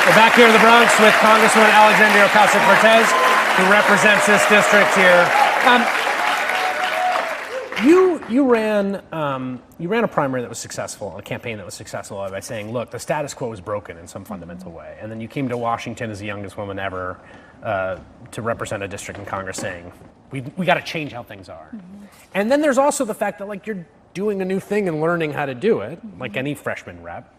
We're back here in the Bronx with Congresswoman Alexandria Ocasio-Cortez, who represents this district here. You ran a primary that was successful, a campaign that was successful by saying, look, the status quo is broken in some fundamental way. And then you came to Washington as the youngest woman ever to represent a district in Congress saying, we got to change how things are. Mm-hmm. And then there's also the fact that like you're doing a new thing and learning how to do it, like any freshman rep.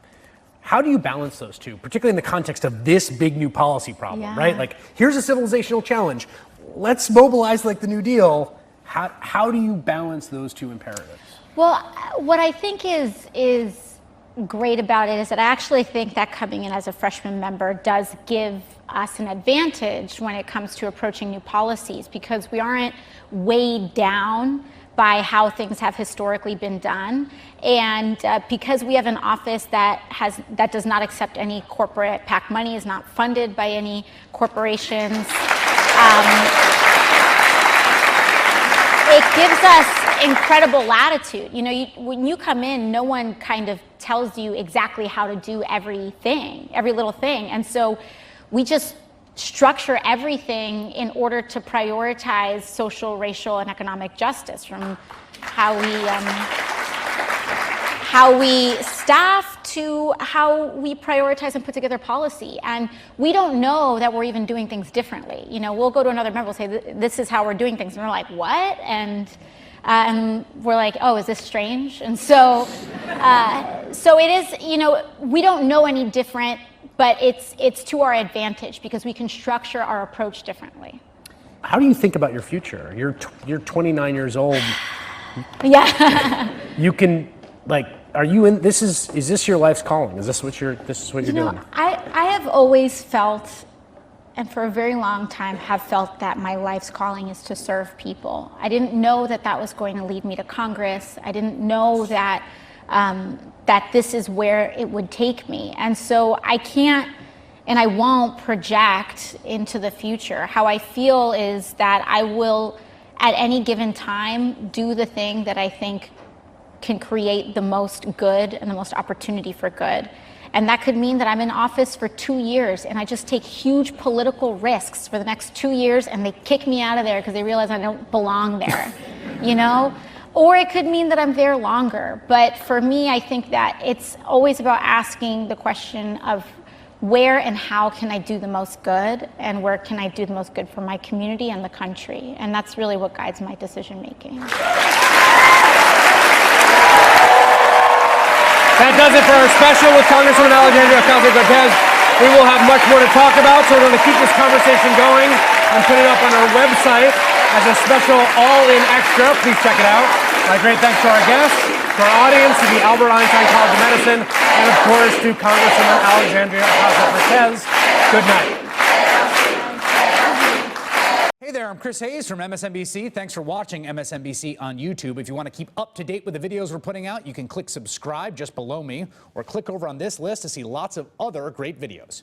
How do you balance those two, particularly in the context of this big new policy problem, right? Like, here's a civilizational challenge. Let's mobilize like the New Deal. How do you balance those two imperatives? Well, what I think is great about it is that I actually think that coming in as a freshman member does give us an advantage when it comes to approaching new policies, because we aren't weighed down by how things have historically been done, and because we have an office that does not accept any corporate PAC money, is not funded by any corporations. It gives us incredible latitude. You know, when you come in, no one kind of tells you exactly how to do everything, every little thing, and so we just structure everything in order to prioritize social, racial, and economic justice, from how we staff to how we prioritize and put together policy. And we don't know that we're even doing things differently. You know, we'll go to another member, we'll say, this is how we're doing things. And we're like, what? And we're like, oh, is this strange? And so it is, you know, we don't know any different, but it's to our advantage because we can structure our approach differently. How do you think about your future? You're 29 years old. Yeah. You can, like, are you in, is this your life's calling? Is this what you're doing? I have always felt, and for a very long time have felt, that my life's calling is to serve people. I didn't know that was going to lead me to Congress. I didn't know that this is where it would take me. And so I can't and I won't project into the future. How I feel is that I will, at any given time, do the thing that I think can create the most good and the most opportunity for good. And that could mean that I'm in office for 2 years and I just take huge political risks for the next 2 years and they kick me out of there because they realize I don't belong there, you know? Or it could mean that I'm there longer. But for me, I think that it's always about asking the question of where and how can I do the most good, and where can I do the most good for my community and the country? And that's really what guides my decision making. That does it for our special with Congresswoman Alexandria Ocasio-Cortez. We will have much more to talk about, so we're going to keep this conversation going and put it up on our website as a special all-in extra. Please check it out. My great thanks to our guests, to our audience, to the Albert Einstein College of Medicine, and of course to Congresswoman Alexandria Ocasio-Cortez. Good night. Hey there, I'm Chris Hayes from MSNBC. Thanks for watching MSNBC on YouTube. If you want to keep up to date with the videos we're putting out, you can click subscribe just below me, or click over on this list to see lots of other great videos.